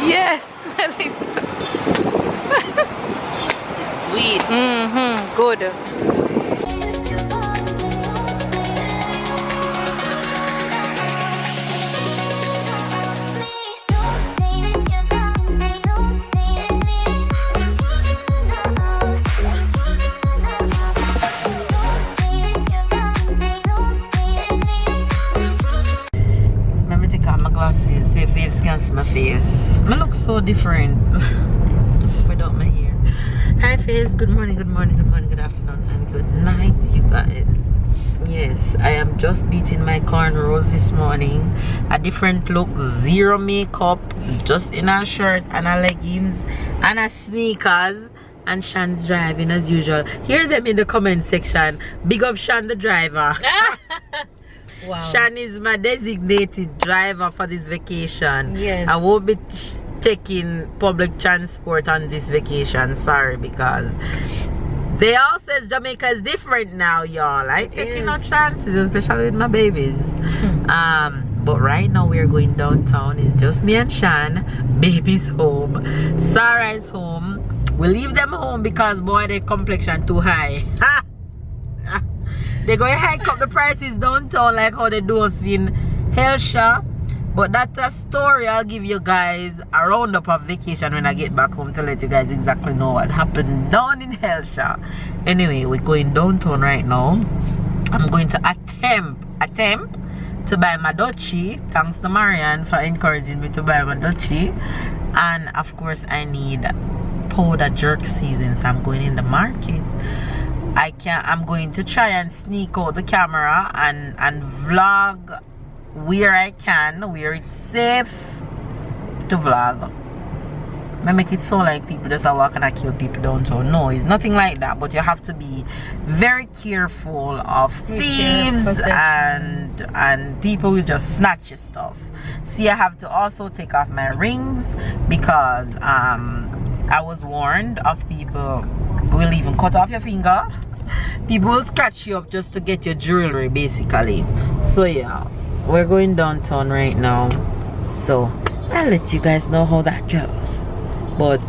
Yes, Melissa. Sweet. Good. Let me take out my glasses, see if waves can see my face. I look so different without my hair. Hi face, good morning, good morning, good morning, good afternoon, and good night, you guys. Yes, I am just beating my cornrows this morning. A different look, zero makeup, just in a shirt and a leggings and a sneakers. And Shan's driving as usual. Hear them in the comment section. Big up Shan the driver. Wow. Shan is my designated driver for this vacation. Yes. I won't be taking public transport on this vacation. Sorry, because they all says Jamaica is different now, y'all. I taking no chances, especially with my babies. But right now we're going downtown. It's just me and Shan. Baby's home. Sarah is home. We leave them home because boy, their complexion too high. They're going to hike up the prices downtown like how they do us in Helsha. But that's a story I'll give you guys a roundup of vacation when I get back home to let you guys exactly know what happened down in Helsha. Anyway, we're going downtown right now. I'm going to attempt to buy my Dutchie. Thanks to Marianne for encouraging me to buy my Dutchie. And of course I need powder jerk season, so I'm going in the market. I'm going to try and sneak out the camera and vlog where I can, where it's safe to vlog. I make it so like people just are walking and kill people downtown. No, it's nothing like that, but you have to be very careful of thieves and people who just snatch your stuff. See, I have to also take off my rings because I was warned of people will even cut off your finger. People will scratch you up just to get your jewelry, basically. So yeah, we're going downtown right now, so I'll let you guys know how that goes. But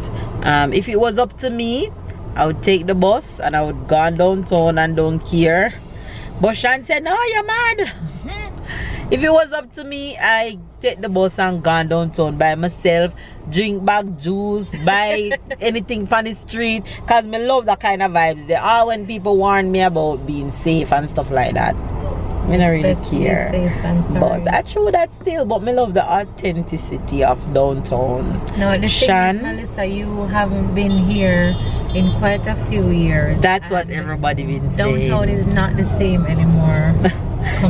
if it was up to me, I would take the bus and I would go downtown and don't care. But Shan said, no, you're mad. If it was up to me, I take the bus and go downtown by myself, drink back juice, buy anything on the street, because I love that kind of vibes. They are when people warn me about being safe and stuff like that. I don't really care. But that's true, that still, but I love the authenticity of downtown. No, the thing is, Melissa, you haven't been here in quite a few years. That's what everybody been saying. Downtown is not the same anymore.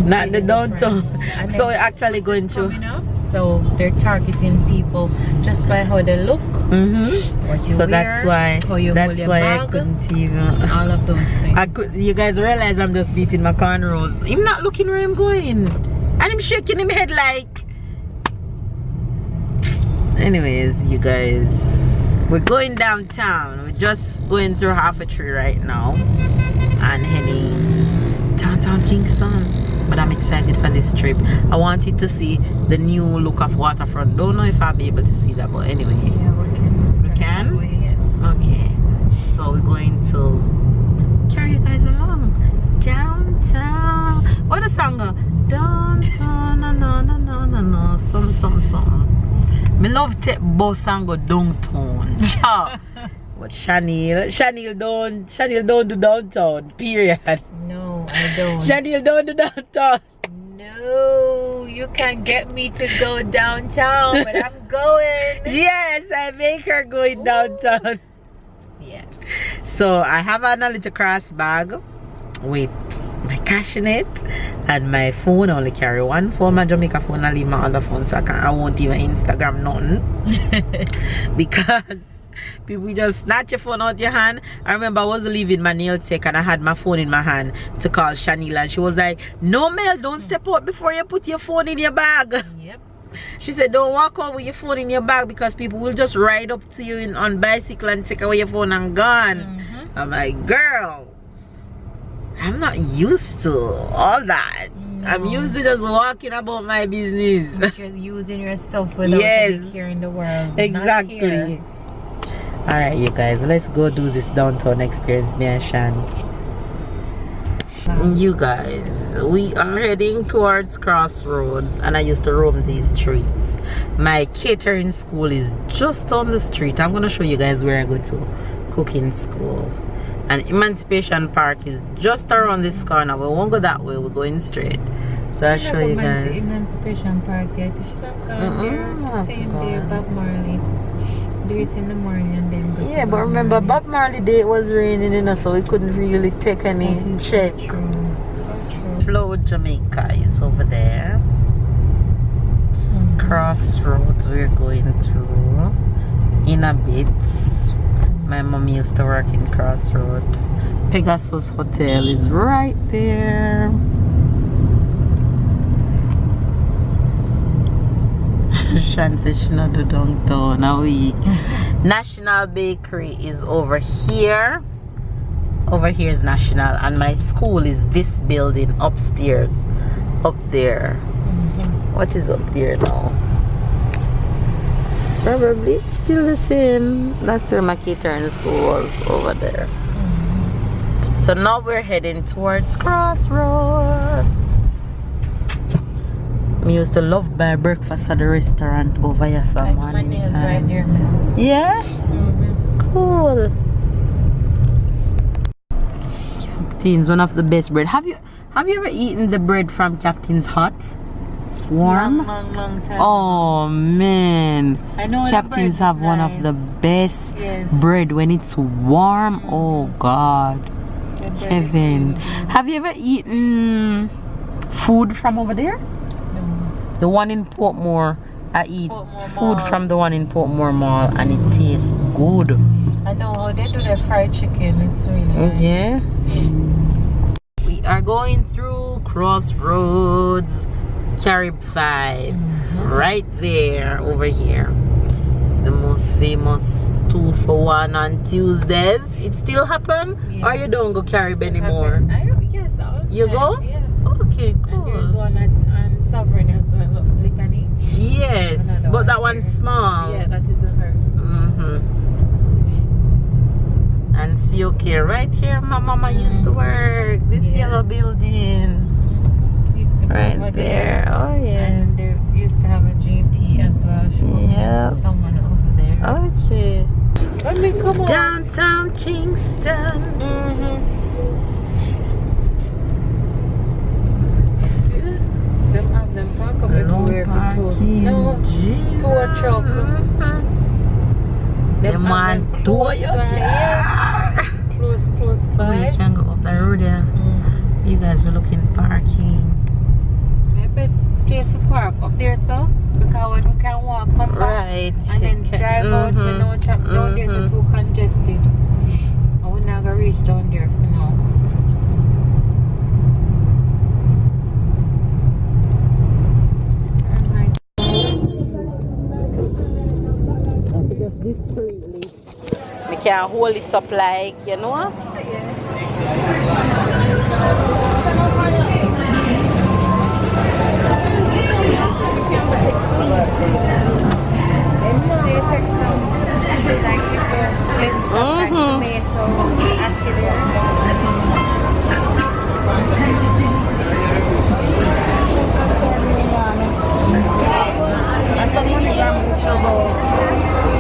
Not the downtown. So we're actually going to up, so they're targeting people just by how they look, what you so wear, that's why bag, I couldn't even all of those things. You guys realize I'm just beating my cornrows. I'm not looking where I'm going and I'm shaking him head like. Anyways, you guys, we're going downtown. We're just going through half a tree right now and heading downtown Kingston. But I'm excited for this trip. I wanted to see the new look of waterfront. Don't know if I'll be able to see that, but anyway. Yeah, we can. Yes. Okay. So we're going to carry you guys along downtown. What the song go? Downtown, no, no, no, no, no, no. Some. Me love take bus and go downtown. Yeah. But Chanel don't do downtown. Period. No, I don't. Chanel don't do downtown. No, you can't get me to go downtown, but I'm going. Yes, I make her going downtown. Yes. So I have a little cross bag with my cash in it and my phone. I only carry one phone, my Jamaica phone. I leave my other phone, so I won't even Instagram nothing. Because people just snatch your phone out your hand. I remember I was leaving my nail tech and I had my phone in my hand to call Chanel, and she was like, no, Mel, don't step out before you put your phone in your bag. Yep. She said, don't walk out with your phone in your bag because people will just ride up to you on bicycle and take away your phone and gone. I'm like, girl, I'm not used to all that. I'm used to just walking about my business. Just using your stuff without any care in the world. Exactly. Alright, you guys, let's go do this downtown experience, me and Shan. You guys, we are heading towards Crossroads, and I used to roam these streets. My catering school is just on the street. I'm gonna show you guys where I go to cooking school. And Emancipation Park is just around this corner. We won't go that way, we're going straight. So I'll show you guys. Emancipation Park yet. You should have gone there the same day Bob Marley. Do it in the morning and then go. Yeah, but remember Bob Marley day it was raining, you know, so we couldn't really take any check. Flow Jamaica is over there. Crossroads we're going through in a bit. My mom used to work in Crossroad. Pegasus Hotel is right there. Shan says she not do downtown a week. National Bakery is over here. Over here is National, and my school is this building upstairs, up there. What is up there now? Probably it's still the same. That's where my catering school was, over there. So now we're heading towards Crossroads. I used to love buy breakfast at the restaurant over here some morning time. Right there. Yeah? Cool. Captain's one of the best bread. Have you ever eaten the bread from Captain's Hut? Warm? Long time. Oh man. I know Captain's have one of the best bread when it's warm. Oh God. Heaven. Have you ever eaten food from over there? The one in Portmore, I eat food from the one in Portmore Mall, and it tastes good. I know how they do their fried chicken. It's really nice. Yeah. We are going through Crossroads, Carib 5, right there, over here. The most famous 2 for 1 on Tuesdays. It still happen? Yeah. Or you don't go Carib anymore? I don't. Yes, all you go? Yeah. Okay, cool. And there's one at Sovereign as well. Yes, but that one's small. Yeah, that is the first. And see, okay, right here my mama used to work. This yellow building. Right there. Oh yeah. And they used to have a GP as well. Yeah. Someone over there. Okay. When we come downtown Kingston. Them park up everywhere for tow. No, tow a truck. Them man tow your car. Close by. Oh, you can go up the road there. You guys were looking parking. The best place to park up there, so because when we can walk, come back, right, and then drive out. We know down there is too congested. And we're not gonna reach down there for now. We can hold it up like, you know.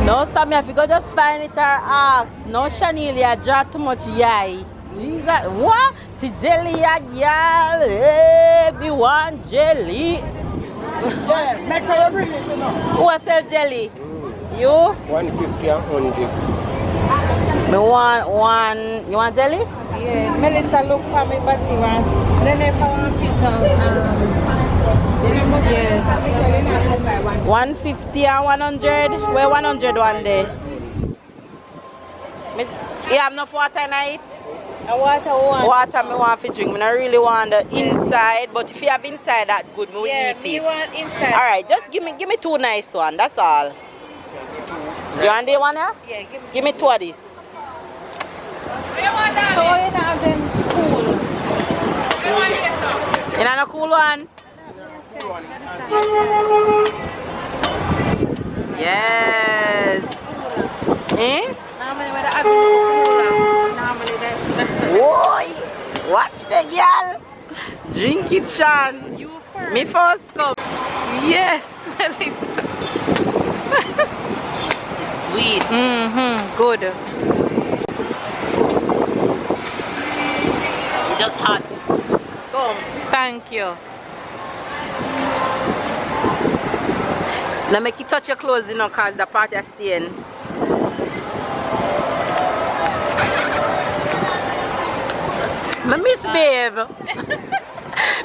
No, Sammy, if you go just find it or ask. No, Shanelia, draw too much yai. Jesus, what? See jelly, girl. Hey, me want jelly. Yeah, make sure you bring it, you know. Who sell jelly? You? 150 and 100. Me want one. You want jelly? Yeah, Melissa look for me, but you want. Then if I want piece of, yeah. 150 and 100. Where 100 one day? You have enough water in it? Water me want to drink. I don't really want the inside, but if you have inside that good, me will eat it. You want inside. Alright, just give me 2 nice ones, that's all. You want the one here? Yeah, give me 2 of this. So you have them cool. You know, a cool one? Yes. Eh? Normally when I have cola, normally that's Boy, watch the girl. Drink it, Sean. you first. Me first come. Yes, Melissa. Sweet. Good. Just hot. Come. Thank you. Now make you touch your clothes, you know, cause the party is staying. I miss babe.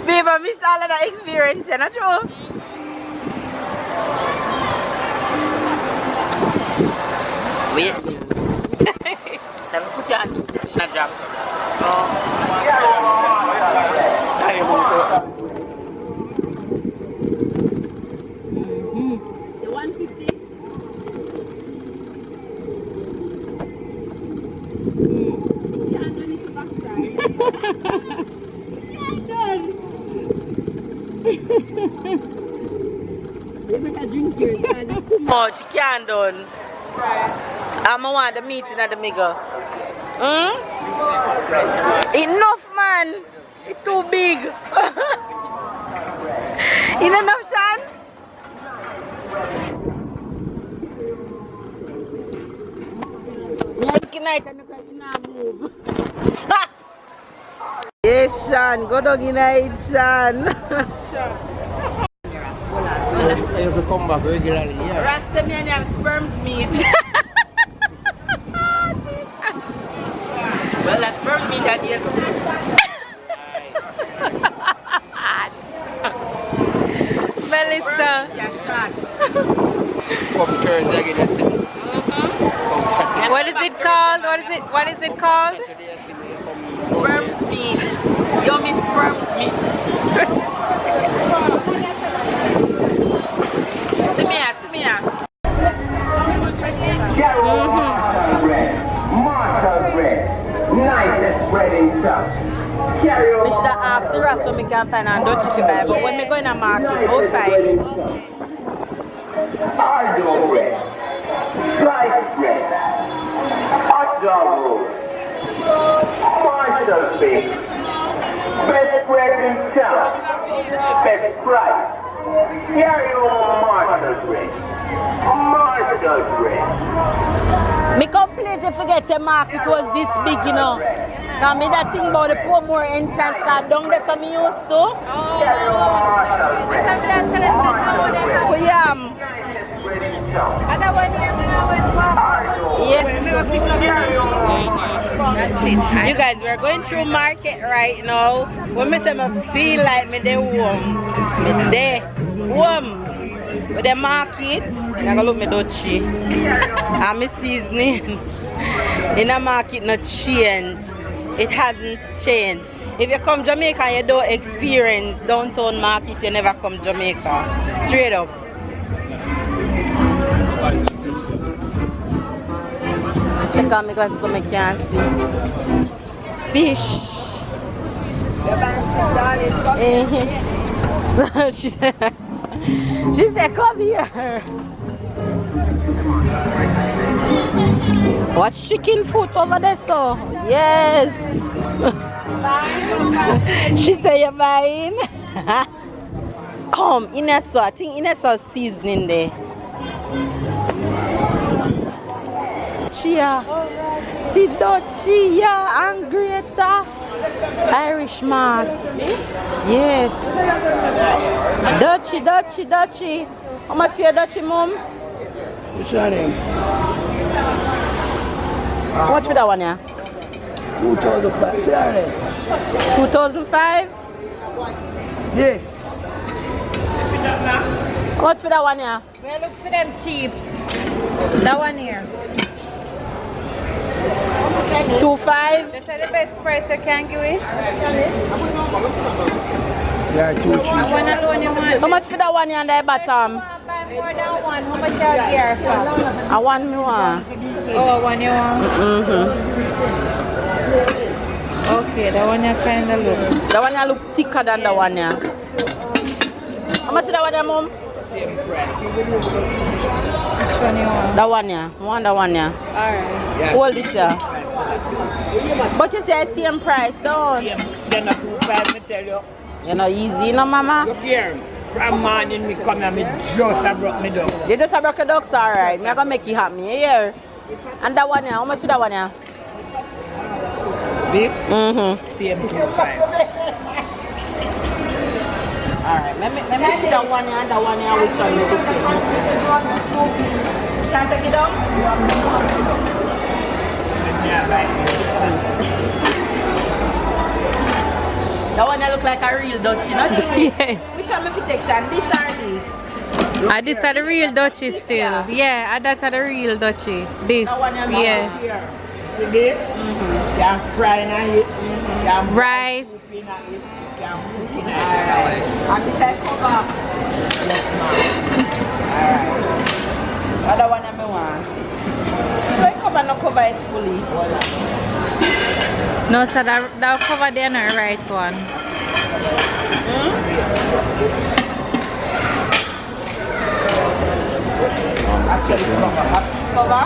Babe, I miss all of that experience, you know, true? Wait. Let me put your hand in a job. The 150. You better drink yours, it's too much. You can't done. I'm want the meeting at the mega. Enough, man. It's too big. Enough, Sean? Good night, and you can't move. Yes, Sean. Go dog in night, Sean. You have to come back regularly, yeah. Rasta me and have sperms meat. Jesus. Well, that's sperm meat that is. Melissa. Yeah, shot. Come Thursday again, you see. Come Saturday. What is it called? What is it called? Saturday, you see me, come Sperms meat. Yummy sperms meat. See me here, see me here. I should have asked the rest so I can find a Dutch if you buy, but when I go in a market, I'll find it. Hard-dog bread, sliced bread, hot dog roll, Marshall bake, best bread in town, best price. Carry over Marshall bread, Marshall bread. Me completely forget the market was this big, you know. Cause me that thing about the poor more entrance cause down there some used to. Carry over Marshall bread, So yeah. Yeah. You guys, we're going through market right now. When me say I feel like me dey warm. Me dey warm. With the market, I'm gonna look me Dutchy. And me seasoning. In the market not change. It hasn't changed. If you come Jamaica and you don't experience downtown market, you never come Jamaica. Straight up. Take off my glasses so I can see. Fish. She said, come here. Watch chicken foot over there, so. Yes. She said, you're buying. Come, Inessa. I think Inessa seasoning there. Chia. Sido Chia and Greta. Irish mass. Yes. Dutchy. How much for your Dutchy, Mom? What's your name? How much for that one, yeah? 2005. What's your name? 2005? Yes. How much for that one, yeah? We look for them cheap. That one here. 25? That's the best price I can give it. Yeah, too cheap. I want alone you want. How much for that one, yeah, on the bottom? Buy more than one. How much you here for? I want me one. Oh, one you want. Okay, that one you kind of look. That one you look thicker than the one yeah. How much is that one yeah, Mom? Same price. Which one you want? That one yeah. I want that one yeah. Alright. Yeah. Hold this yeah. But you say same price, don't? Same. Then a 2.5, me tell you. You know, easy, no, mama? Look here. From morning, me come here, me just a broke me ducks. You just a broke your ducks, alright. Me gonna make you happy, you hear? And that one yeah, how much is that one yeah? This? Mm-hmm. Same 2.5. Alright, let me see that one here and that one here, which one you look at. Can I take it down? That one look like a real Dutch, you know? Yes. Which one if you take, Shan? This or this? This are the real Dutchy still. Yeah, that's the real Dutchy. This, That one yeah. See this? You can fry in it. You can Rice. cook in it. You can cook in it. And this I cover. Yes, ma'am. Alright. Other one I want. So I cover, no cover it fully. No, so that cover there not the right one. Actually, Cover?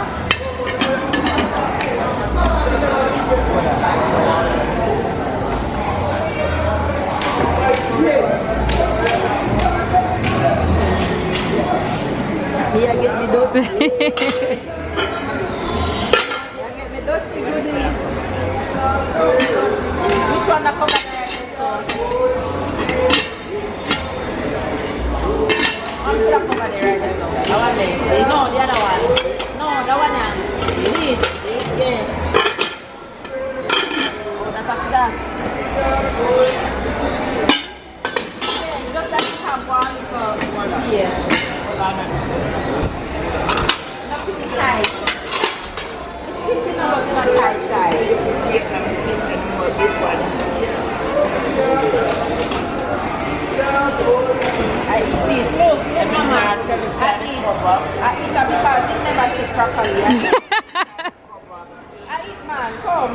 Here, get me dirty. Get me dirty, goodie. Which one the cover there? I'm gonna cover there right there. That one there. No, the other one. No, that one yeah. This. Yes. Oh, that's after that. Yeah, just like you have one here. Not pretty tight. It's fitting out, not tight. I eat this. Look, mama. I eat it because it never sit properly. I eat, man. Come.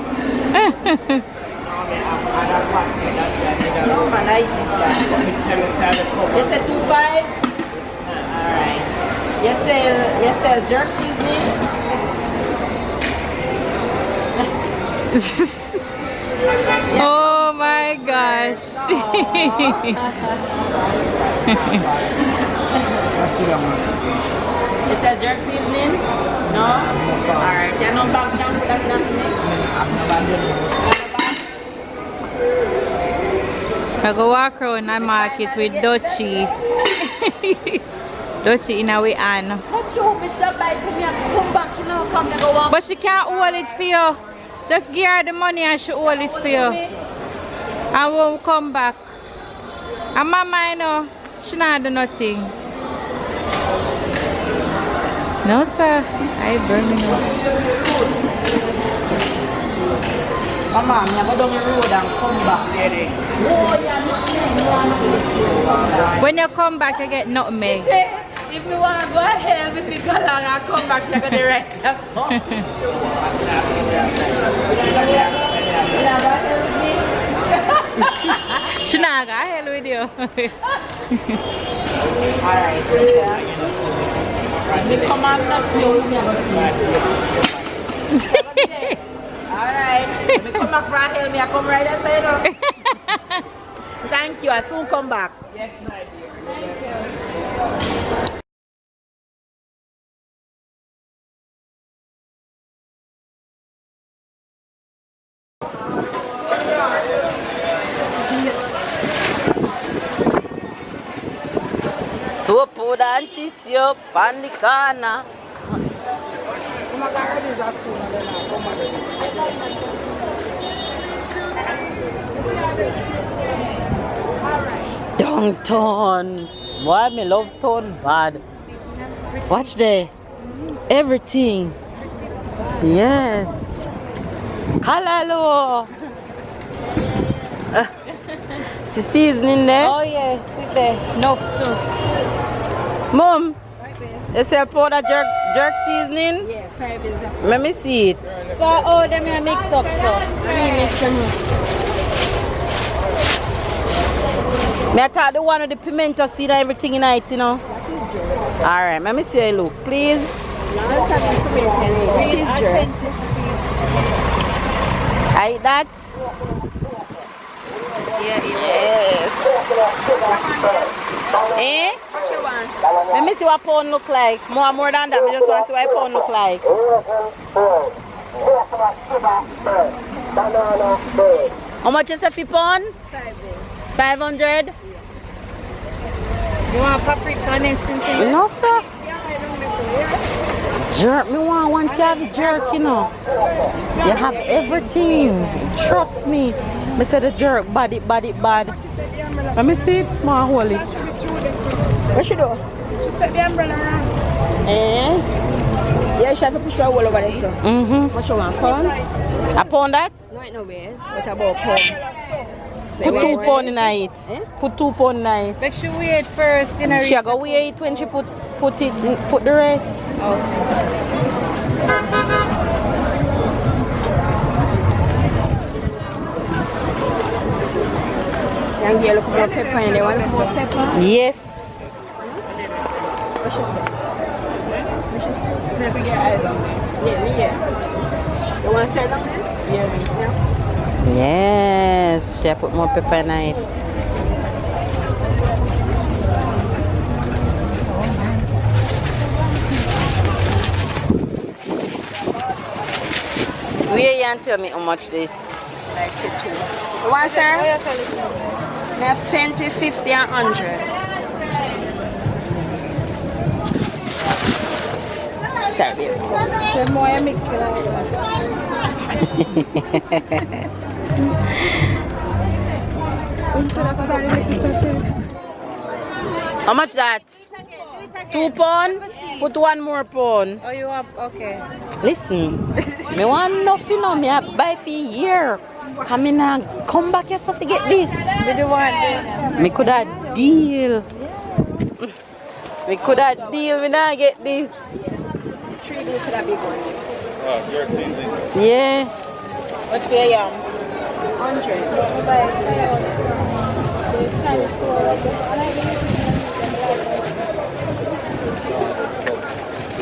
No, man. I eat this. You say 2.5? Alright. You sell jerk seasoning? Oh my gosh. You sell jerk seasoning? No? Alright. You know back down for that seasoning? I go walk around the market with Dutchy. Dutchy in our hand. But she can't hold it for you. Just give her the money and she hold it for you. I won't come back. And mama, I know, she not do nothing. No, sir. I burn me now. Mama, I'm going down the road and come back. When you come back, you get nutmeg. She said, if you want to go ahead with the color and come back, she's going to write us off. She not got hell with you. Alright. Me come and not you. Alright. Me come back for help me. I come right outside. Thank you. I soon come back. Yes, my dear. Thank you. So put anti-soap on the corner. Downtown. Why me love town bad. Watch there. Everything. Yes. Kalalo. See seasoning there? Oh yeah, sit there. No, too. Mom, you say pour that jerk seasoning? Yeah, 5 is up. Let me see it. So all them are mixed up so. Mix them up. Me I thought the one with the pimento seed and everything in it, you know. Alright, let me see how it look, please. I eat that? Yes. Eh? Let me see what pound look like. More than that, I just want to see what pound look like. How much is a fee pound? 500? You want paprika and instant? No, sir. Jerk, me want once you have the jerk, you know. You have everything. Trust me. Me say the jerk, bad. Let me see it, ma hold it. What should do? Set the umbrella around. Eh? Yeah, she have to push her all over there, so. What you want, pound? A pound that? No, it no way. What about pound? Put 2 pound in it. Put 2 pound in it. Make sure we eat first, you know. She go weigh it when she put the rest. Young girl, look more pepper and they want more pepper. Yes. What she say? She said we get item. Yeah. You want to say down there? Yeah. Yes, she put more pepper in it. Wait and tell me how much this. Like 2. You want, sir? We have 20, 50 and 100. Sorry, baby. The more I mix it How much that? 2 pound? Put 1 more pound. Oh, you have, okay. Listen, me want nothing, you know, me I buy for a year. Come in and come back yourself to get this. We do want it. Me could have deal. We could have deal, we not get this. 3 days to that big one. Yeah. What's for you? 100.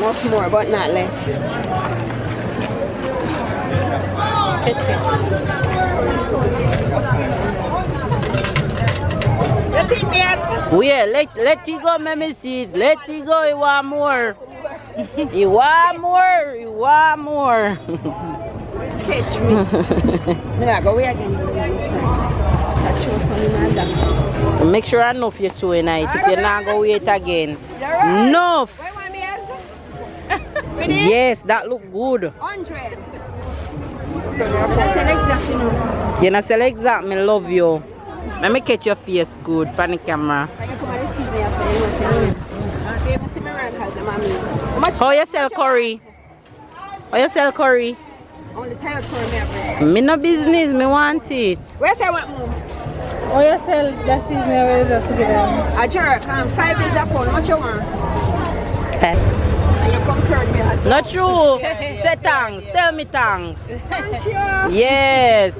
Much more, but not less. Yeah, let it go, let me see it. Let it go, you want more. You want more. Catch me. Me not go away again. Make sure enough you chew tonight. If you not go wait again. Enough. Yes, that look good. 100. So you sell exactly now. You not sell exact, me love you. Let me catch your face good on the camera. How you sell curry? Only time curry me have. Me no business, me want it. Where's I want more? Oh, you sell that season where just to get them. A jerk, 5 days a pound. What you want? Okay. And you come turn me out. Not true. Say thanks. Tell me thanks. Thank you. Yes.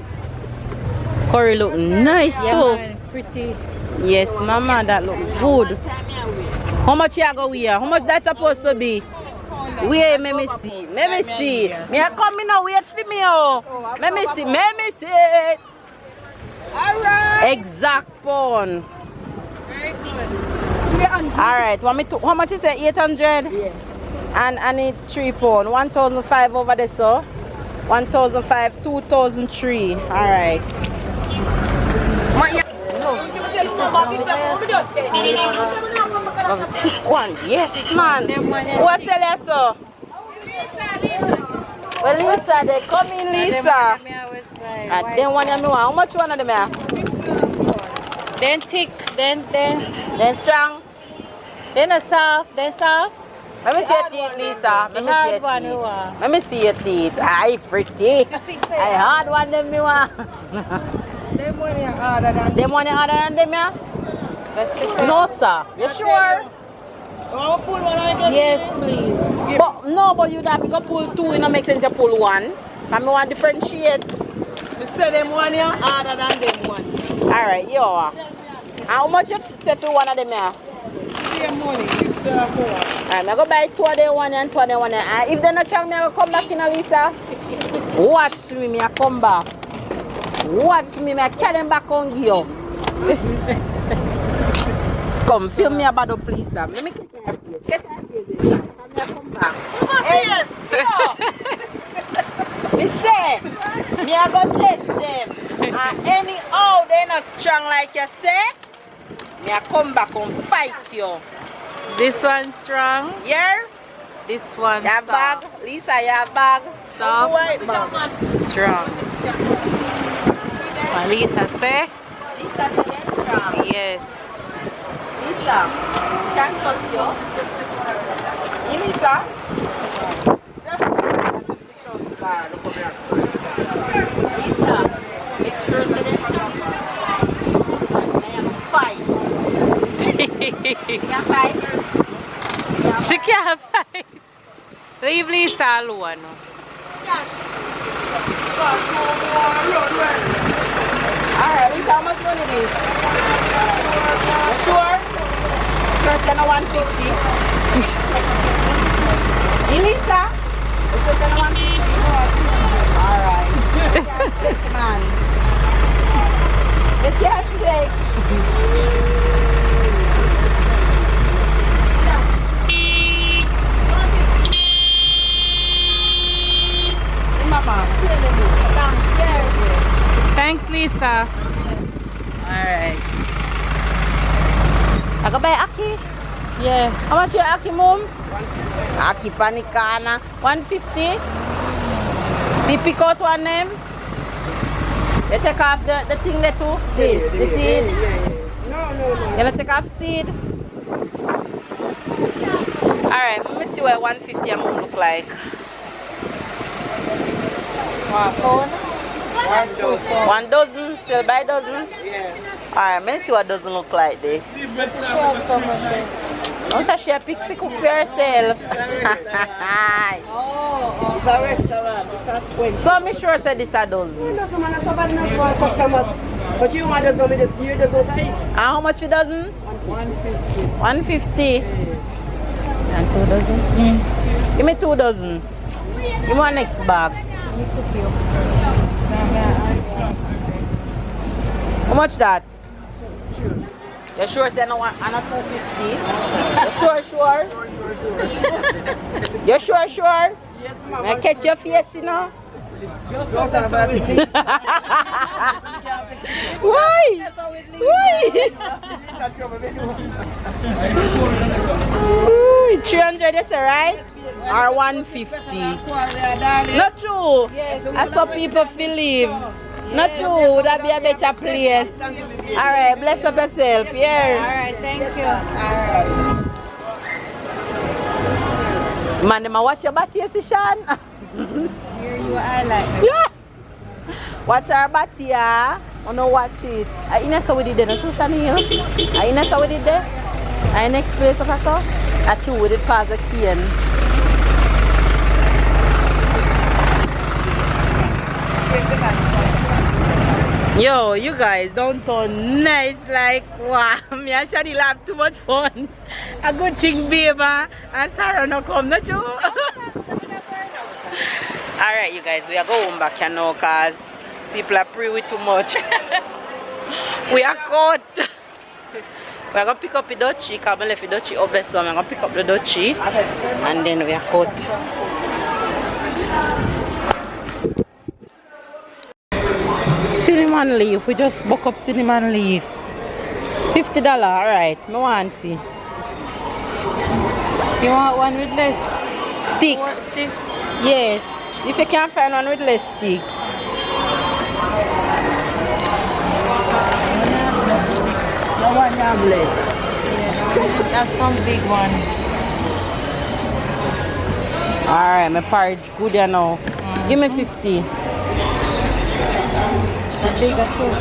Curry look nice too. Pretty. Yes, mama, that look good. How much you go here? How much that's supposed to be? Wait, let me see. Me I come in now, wait for me. Let me see. Alright. Exact pound. Very good. Alright, how much is it? 800? Yeah. And I need 3 pound. 1,500 over there, so 1,500, 2,003. Alright. One, yes, man. What's the so? Well, Lisa, they come in, Lisa. Then one of me want. How much one of them are? Then thick, then strong. then a soft, then soft. Let me see your teeth, Lisa. Let me see your teeth. Aye, pretty. I hard one them me want. Them money harder than Them one harder than them, yeah? That's just No, sir. You sure? want to pull one or get Yes, please. But no, but you'd have to go pull two. It don't make sense to pull one. And I want to differentiate. Me say them one here harder than them one. Alright, yo. How much you say for one of them here? Same money, 50 or 4. Alright, I go buy 2 of them one and 2 of them one. And if they're not trying, me I go come back in, Lisa. Watch me, I come back. Watch me, I carry them back on you. Come, film me about the police. Let me get your face. Get your face. Come back. Yes! Me say, me I go test them. And anyhow they not strong like you say, me I come back and fight you. This one's strong. Yeah? This one's Your bag, Lisa, your bag. soft. White bag. Strong. What Lisa say? Lisa say they're strong. Yes. Lisa, can't trust you. You Lisa? Lisa, make sure say they're strong. And I am fight. You can fight? She can't fight. Leave Lisa alone. Alright, Lisa, how much money it is? You sure? First, you know 150. Elisa? You sure you know 150? Alright. You can't check, man. You can't check. Mama. Thanks, Lisa. Alright. I go buy Aki. Yeah. How much your Aki, mom? Aki panikana. 150. You pick out one name. You take off the thing there too. This, the seed. No. You take off seed. Alright, let me see what 150 a mom look like. One dozen, still buy dozen? Yeah. Alright, let me see what dozen look like there. Also, she pick for cook for herself. It's a restaurant. It's a 20. So I'm sure say this a dozen. No, some of the customers. But you want to just give this out. And how much for dozen? 150. 150. And 2 dozen? Give me 2 dozen. Give me one next bag. How much that? You sure say no one and a 250? You sure? You sure? Yes, ma'am. I catch your face, you know? Why? Why? Ooh, 300 is right? Or 150? Not true. I saw people feel leave. Not true. Would that be a better place? Alright, bless up yourself. Yeah. Alright, thank you. Alright. Man, them a watch your body, see, Sean? Here you are like. Yeah. Watch our body, yeah. I don't watch it. I saw we did there, not true, Shani? I saw we did there. I next place of us, I true we did pass the key and. Yo, you guys downtown nice like wow. Me and Shani have too much fun. A good thing, baby. And Sarah no come, not you? Alright, you guys, we are going back here now because people are pre with too much. We are caught. We are going to pick up the Dutchie because I left the Dutchie up there, so I'm going to pick up the Dutchie and then we are caught. Cinnamon leaf, we just book up cinnamon leaf. $50, alright, I want it. You want one with less Stick. stick? Yes, if you can't find one with less stick. No one have left. That's some big one. Alright, my porridge good you know. Give me 50. Bigger too.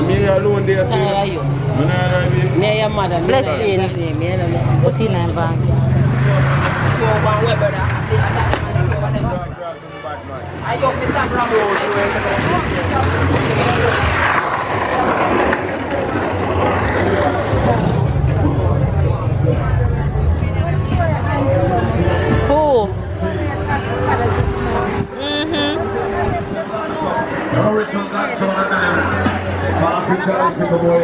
Me alone there, see. Are you? Me Yeah, your mother. Blessings. Put in a bag. Who? Original Black John and then Marcy Charles with the boy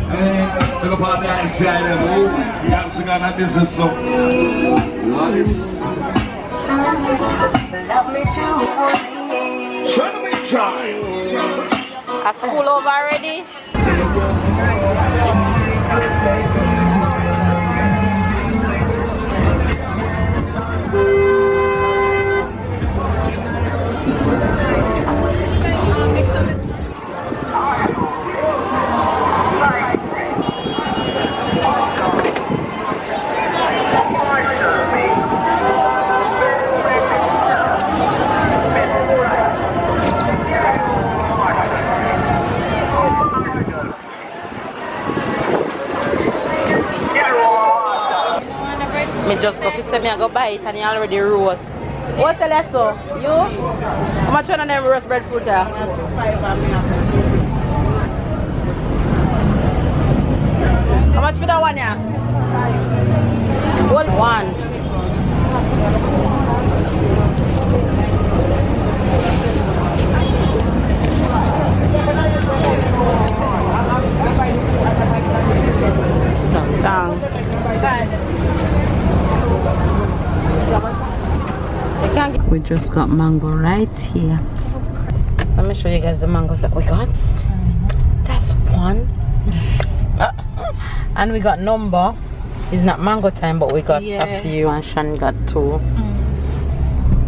Hey, look up that side of the you have to go on this and stuff. What is? Try to make time. A school over already? Me just go fi say me I go buy it and you already roast. What's the less so? You? How much one of them roast breadfruit here? How much for that one here? What one? We just got mango right here. Let me show you guys the mangoes that we got. That's one. And we got number. It's not mango time, but we got a few, and Shan got two.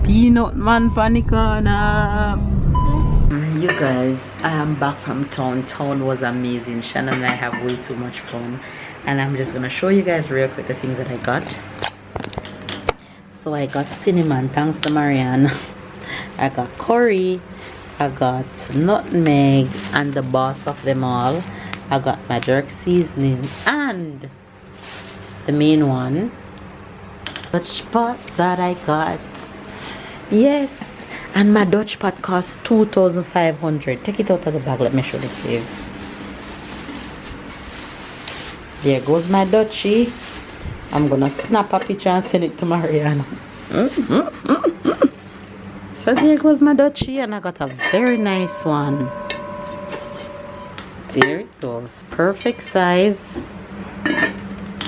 Peanut man panicana. You guys, I am back from town. Town was amazing. Shannon and I have way too much fun, and I'm just gonna show you guys real quick the things that I got. So I got cinnamon, thanks to Marianne. I got curry, I got nutmeg, and the boss of them all, I got my jerk seasoning, and the main one, Dutch pot that I got. Yes, and my Dutch pot cost 2,500. Take it out of the bag, let me show you please. There goes my Dutchie. I'm gonna snap a picture and send it to Marianne. So there goes my Dutchie, and I got a very nice one. There it goes, perfect size.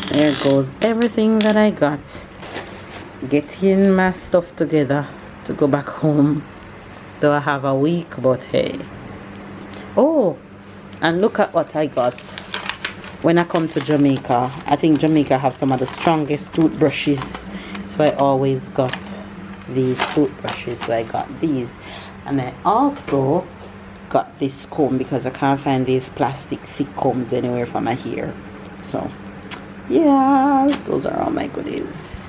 There goes everything that I got. Getting my stuff together to go back home. Though I have a week, but hey. Oh, and look at what I got. When I come to Jamaica, I think Jamaica have some of the strongest toothbrushes, so I always got these toothbrushes. So I got these, and I also got this comb because I can't find these plastic thick combs anywhere for my hair. So yes, those are all my goodies.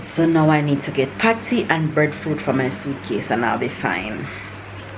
So now I need to get patty and breadfruit for my suitcase, and I'll be fine.